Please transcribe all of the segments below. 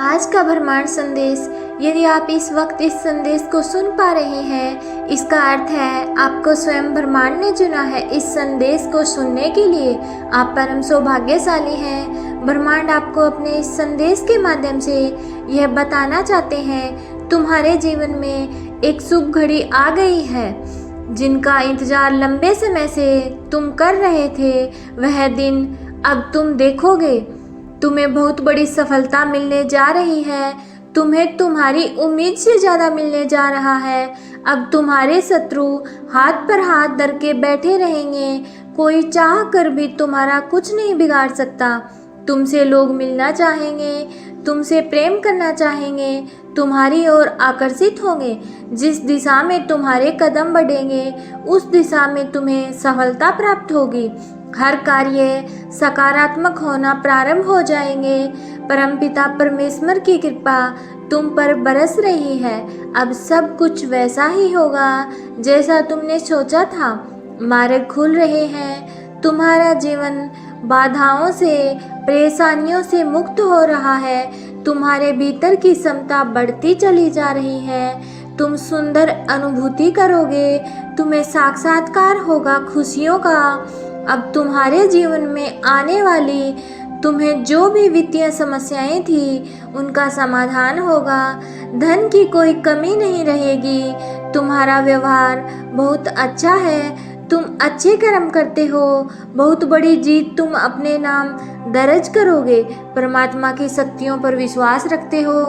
आज का ब्रह्मांड संदेश, यदि आप इस वक्त इस संदेश को सुन पा रहे हैं, इसका अर्थ है आपको स्वयं ब्रह्मांड ने चुना है। इस संदेश को सुनने के लिए आप परम सौभाग्यशाली हैं। ब्रह्मांड आपको अपने इस संदेश के माध्यम से यह बताना चाहते हैं, तुम्हारे जीवन में एक शुभ घड़ी आ गई है, जिनका इंतजार लंबे समय से तुम कर रहे थे। वह दिन अब तुम देखोगे। तुम्हें बहुत बड़ी सफलता मिलने जा रही है। तुम्हें तुम्हारी उम्मीद से ज़्यादा मिलने जा रहा है। अब तुम्हारे शत्रु हाथ पर हाथ धर के बैठे रहेंगे। कोई चाह कर भी तुम्हारा कुछ नहीं बिगाड़ सकता। तुमसे लोग मिलना चाहेंगे, तुमसे प्रेम करना चाहेंगे, तुम्हारी ओर आकर्षित होंगे। जिस दिशा में तुम्हारे कदम बढ़ेंगे, उस दिशा में तुम्हें सफलता प्राप्त होगी। हर कार्य सकारात्मक होना प्रारंभ हो जाएंगे। परमपिता परमेश्वर की कृपा तुम पर बरस रही है। अब सब कुछ वैसा ही होगा जैसा तुमने सोचा था। मार्ग खुल रहे हैं। तुम्हारा जीवन बाधाओं से, परेशानियों से मुक्त हो रहा है। तुम्हारे भीतर की क्षमता बढ़ती चली जा रही है। तुम सुंदर अनुभूति करोगे। तुम्हें साक्षात्कार होगा खुशियों का। अब तुम्हारे जीवन में आने वाली तुम्हें जो भी वित्तीय समस्याएं थी, उनका समाधान होगा। धन की कोई कमी नहीं रहेगी। तुम्हारा व्यवहार बहुत अच्छा है। तुम अच्छे कर्म करते हो। बहुत बड़ी जीत तुम अपने नाम दर्ज करोगे। परमात्मा की शक्तियों पर विश्वास रखते हो।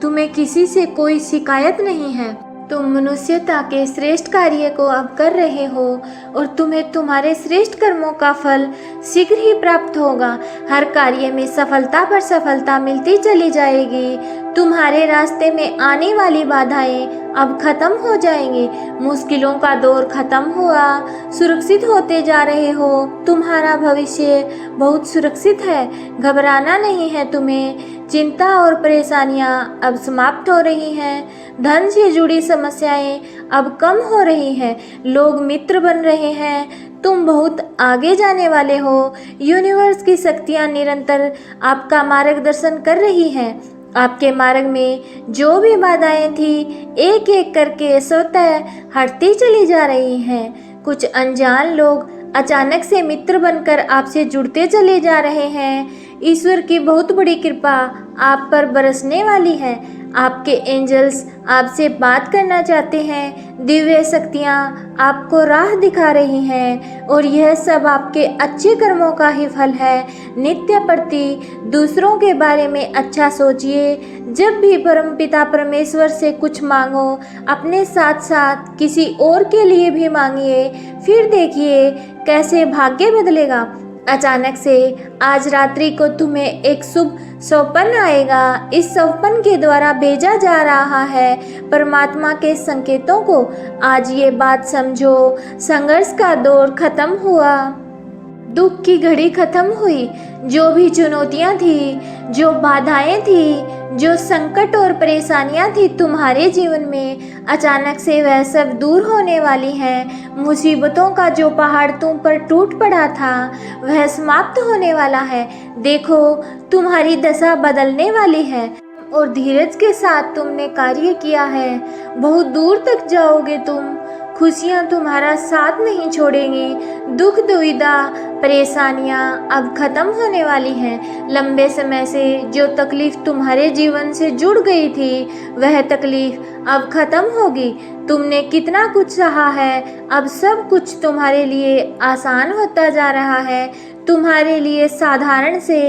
तुम्हें किसी से कोई शिकायत नहीं है। तुम मनुष्यता के श्रेष्ठ कार्य को अब कर रहे हो और तुम्हें तुम्हारे श्रेष्ठ कर्मों का फल शीघ्र ही प्राप्त होगा। हर कार्य में सफलता पर सफलता मिलती चली जाएगी। तुम्हारे रास्ते में आने वाली बाधाएं अब खत्म हो जाएंगी। मुश्किलों का दौर खत्म हुआ। सुरक्षित होते जा रहे हो। तुम्हारा भविष्य बहुत सुरक्षित है। घबराना नहीं है तुम्हें। चिंता और परेशानियां अब समाप्त हो रही हैं। धन से जुड़ी समस्याएं अब कम हो रही हैं। लोग मित्र बन रहे हैं। तुम बहुत आगे जाने वाले हो। यूनिवर्स की शक्तियां निरंतर आपका मार्गदर्शन कर रही हैं। आपके मार्ग में जो भी बाधाएं थी, एक एक करके स्वतः हटती चली जा रही हैं। कुछ अनजान लोग अचानक से मित्र बनकर आपसे जुड़ते चले जा रहे हैं। ईश्वर की बहुत बड़ी कृपा आप पर बरसने वाली है। आपके एंजल्स आपसे बात करना चाहते हैं। दिव्य शक्तियाँ आपको राह दिखा रही हैं और यह सब आपके अच्छे कर्मों का ही फल है। नित्य प्रति दूसरों के बारे में अच्छा सोचिए। जब भी परमपिता परमेश्वर से कुछ मांगो, अपने साथ साथ किसी और के लिए भी मांगिए। फिर देखिए कैसे भाग्य बदलेगा। अचानक से आज रात्रि को तुम्हें एक शुभ स्वप्न आएगा। इस स्वप्न के द्वारा भेजा जा रहा है परमात्मा के संकेतों को। आज ये बात समझो, संघर्ष का दौर खत्म हुआ। दुख की घड़ी खत्म हुई। जो भी चुनौतियां थी, जो बाधाएं थी, जो संकट और परेशानियां थी तुम्हारे जीवन में, अचानक से वह सब दूर होने वाली हैं। मुसीबतों का जो पहाड़ तुम पर टूट पड़ा था, वह समाप्त होने वाला है। देखो तुम्हारी दशा बदलने वाली है और धीरज के साथ तुमने कार्य किया है। बहुत दूर तक जाओगे तुम। खुशियाँ तुम्हारा साथ नहीं छोड़ेंगी। दुख दुविधा परेशानियाँ अब खत्म होने वाली हैं। लंबे समय से जो तकलीफ तुम्हारे जीवन से जुड़ गई थी, वह तकलीफ अब खत्म होगी। तुमने कितना कुछ सहा है, अब सब कुछ तुम्हारे लिए आसान होता जा रहा है। तुम्हारे लिए साधारण से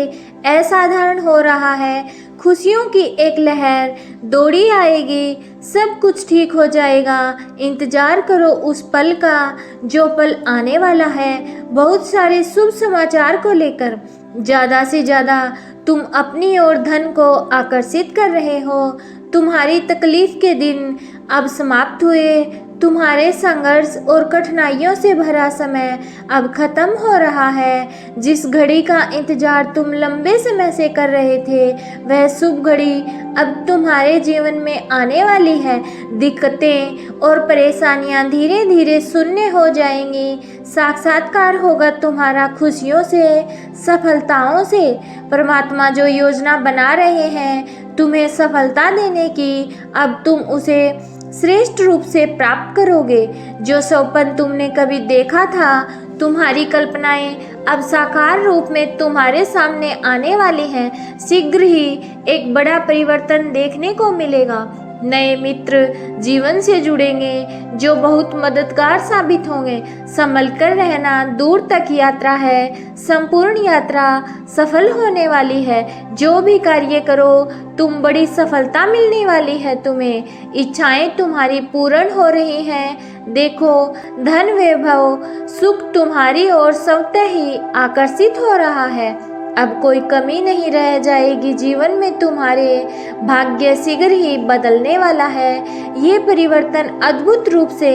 असाधारण हो रहा है। खुशियों की एक लहर दौड़ी आएगी। सब कुछ ठीक हो जाएगा। इंतजार करो उस पल का, जो पल आने वाला है बहुत सारे शुभ समाचार को लेकर। ज़्यादा से ज़्यादा तुम अपनी ओर धन को आकर्षित कर रहे हो। तुम्हारी तकलीफ के दिन अब समाप्त हुए। तुम्हारे संघर्ष और कठिनाइयों से भरा समय अब खत्म हो रहा है। जिस घड़ी का इंतजार तुम लंबे समय से कर रहे थे, वह शुभ घड़ी अब तुम्हारे जीवन में आने वाली है दिक्कतें और परेशानियां धीरे धीरे शून्य हो जाएंगी। साक्षात्कार होगा तुम्हारा खुशियों से, सफलताओं से। परमात्मा जो योजना बना रहे हैं तुम्हें सफलता देने की, अब तुम उसे श्रेष्ठ रूप से प्राप्त करोगे। जो सपन तुमने कभी देखा था, तुम्हारी कल्पनाएं अब साकार रूप में तुम्हारे सामने आने वाली हैं। शीघ्र ही एक बड़ा परिवर्तन देखने को मिलेगा। नए मित्र जीवन से जुड़ेंगे जो बहुत मददगार साबित होंगे। संभल कर रहना, दूर तक यात्रा है, संपूर्ण यात्रा सफल होने वाली है। जो भी कार्य करो तुम बड़ी सफलता मिलने वाली है तुम्हें। इच्छाएं तुम्हारी पूर्ण हो रही हैं। देखो धन वैभव सुख तुम्हारी ओर स्वतः ही आकर्षित हो रहा है। अब कोई कमी नहीं रह जाएगी जीवन में। तुम्हारे भाग्य शीघ्र ही बदलने वाला है। ये परिवर्तन अद्भुत रूप से,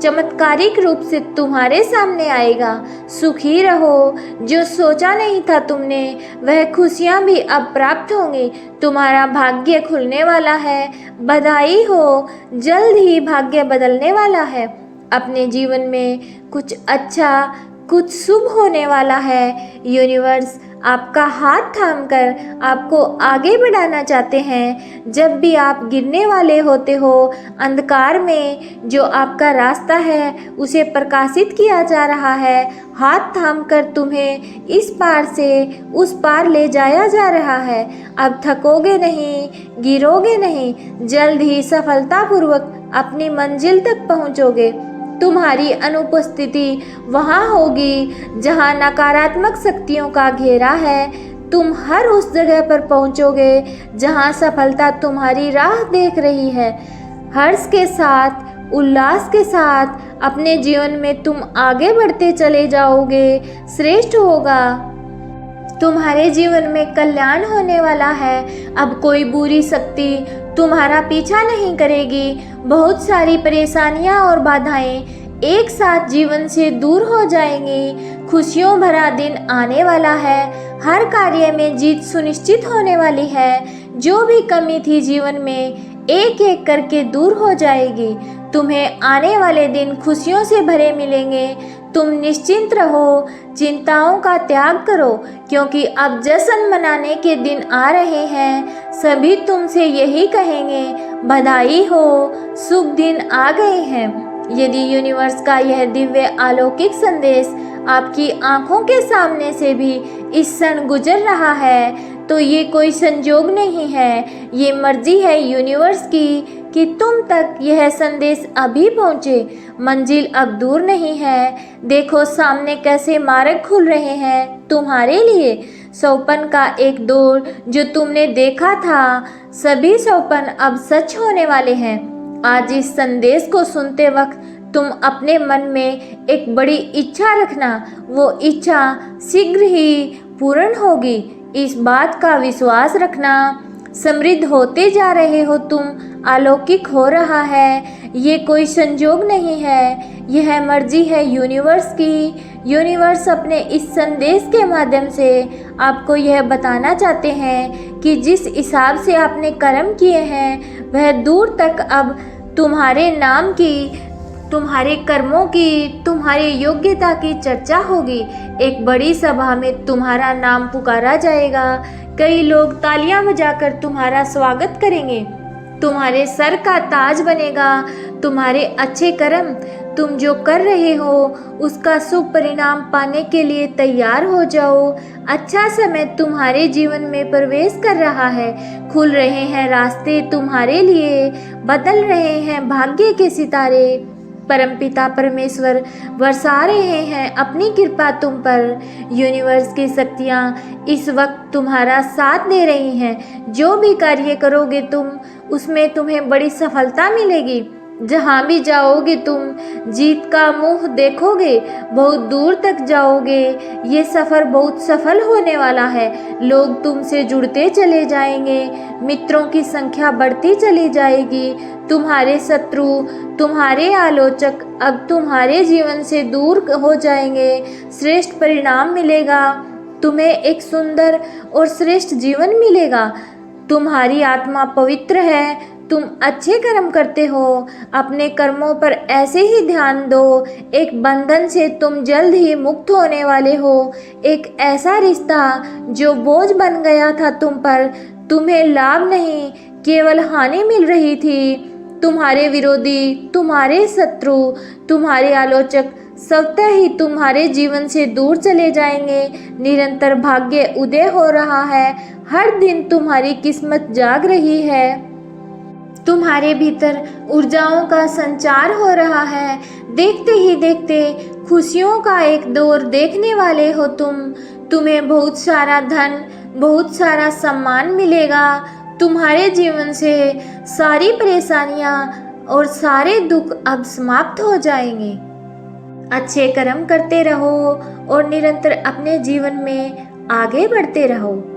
चमत्कारिक रूप से तुम्हारे सामने आएगा। सुखी रहो। जो सोचा नहीं था तुमने वह खुशियाँ भी अब प्राप्त होंगी। तुम्हारा भाग्य खुलने वाला है। बधाई हो, जल्द ही भाग्य बदलने वाला है। अपने जीवन में कुछ अच्छा, कुछ शुभ होने वाला है। यूनिवर्स आपका हाथ थामकर आपको आगे बढ़ाना चाहते हैं। जब भी आप गिरने वाले होते हो, अंधकार में जो आपका रास्ता है उसे प्रकाशित किया जा रहा है। हाथ थामकर तुम्हें इस पार से उस पार ले जाया जा रहा है। अब थकोगे नहीं, गिरोगे नहीं। जल्द ही सफलतापूर्वक अपनी मंजिल तक पहुंचोगे। तुम्हारी अनुपस्थिति वहाँ होगी जहाँ नकारात्मक शक्तियों का घेरा है। तुम हर उस जगह पर पहुँचोगे जहाँ सफलता तुम्हारी राह देख रही है। हर्ष के साथ, उल्लास के साथ अपने जीवन में तुम आगे बढ़ते चले जाओगे। श्रेष्ठ होगा। तुम्हारे जीवन में कल्याण होने वाला है। अब कोई बुरी शक्ति तुम्हारा पीछा नहीं करेगी। बहुत सारी परेशानियां और बाधाएं एक साथ जीवन से दूर हो जाएंगी। खुशियों भरा दिन आने वाला है। हर कार्य में जीत सुनिश्चित होने वाली है। जो भी कमी थी जीवन में एक एक करके दूर हो जाएगी। तुम्हें आने वाले दिन खुशियों से भरे मिलेंगे। तुम निश्चिंत रहो, चिंताओं का त्याग करो, क्योंकि अब जश्न मनाने के दिन आ रहे हैं। सभी तुमसे यही कहेंगे, बधाई हो, शुभ दिन आ गए हैं। यदि यूनिवर्स का यह दिव्य अलौकिक संदेश आपकी आंखों के सामने से भी इस क्षण गुजर रहा है, तो ये कोई संजोग नहीं है। ये मर्जी है यूनिवर्स की कि तुम तक यह संदेश अभी पहुँचे। मंजिल अब दूर नहीं है। देखो सामने कैसे मार्ग खुल रहे हैं तुम्हारे लिए। सौपन का एक दौर जो तुमने देखा था, सभी सौपन अब सच होने वाले हैं। आज इस संदेश को सुनते वक्त तुम अपने मन में एक बड़ी इच्छा रखना। वो इच्छा शीघ्र ही पूर्ण होगी। इस बात का विश्वास रखना। समृद्ध होते जा रहे हो तुम, अलौकिक हो रहा है। ये कोई संजोग नहीं है, यह मर्जी है यूनिवर्स की। यूनिवर्स अपने इस संदेश के माध्यम से आपको यह बताना चाहते हैं कि जिस हिसाब से आपने कर्म किए हैं वह दूर तक अब तुम्हारे नाम की, तुम्हारे कर्मों की, तुम्हारी योग्यता की चर्चा होगी। एक बड़ी सभा में तुम्हारा नाम पुकारा जाएगा। कई लोग तालियां बजाकर तुम्हारा स्वागत करेंगे। तुम्हारे सर का ताज बनेगा। तुम्हारे अच्छे कर्म, तुम जो कर रहे हो उसका शुभ परिणाम पाने के लिए तैयार हो जाओ। अच्छा समय तुम्हारे जीवन में प्रवेश कर रहा है। खुल रहे हैं रास्ते तुम्हारे लिए, बदल रहे हैं भाग्य के सितारे। परमपिता परमेश्वर बरसा रहे हैं अपनी कृपा तुम पर। यूनिवर्स की शक्तियाँ इस वक्त तुम्हारा साथ दे रही हैं। जो भी कार्य करोगे तुम, उसमें तुम्हें बड़ी सफलता मिलेगी। जहाँ भी जाओगे तुम जीत का मुंह देखोगे, बहुत दूर तक जाओगे। ये सफ़र बहुत सफल होने वाला है। लोग तुमसे जुड़ते चले जाएंगे। मित्रों की संख्या बढ़ती चली जाएगी। तुम्हारे शत्रु, तुम्हारे आलोचक अब तुम्हारे जीवन से दूर हो जाएंगे। श्रेष्ठ परिणाम मिलेगा। तुम्हें एक सुंदर और श्रेष्ठ जीवन मिलेगा। तुम्हारी आत्मा पवित्र है, तुम अच्छे कर्म करते हो। अपने कर्मों पर ऐसे ही ध्यान दो। एक बंधन से तुम जल्द ही मुक्त होने वाले हो। एक ऐसा रिश्ता जो बोझ बन गया था तुम पर, तुम्हें लाभ नहीं केवल हानि मिल रही थी। तुम्हारे विरोधी, तुम्हारे शत्रु, तुम्हारे आलोचक स्वतः ही तुम्हारे जीवन से दूर चले जाएंगे। निरंतर भाग्य उदय हो रहा है। हर दिन तुम्हारी किस्मत जाग रही है। तुम्हारे भीतर ऊर्जाओं का संचार हो रहा है। देखते ही देखते खुशियों का एक दौर देखने वाले हो तुम। तुम्हें बहुत सारा धन, बहुत सारा सम्मान मिलेगा। तुम्हारे जीवन से सारी परेशानियां और सारे दुख अब समाप्त हो जाएंगे। अच्छे कर्म करते रहो और निरंतर अपने जीवन में आगे बढ़ते रहो।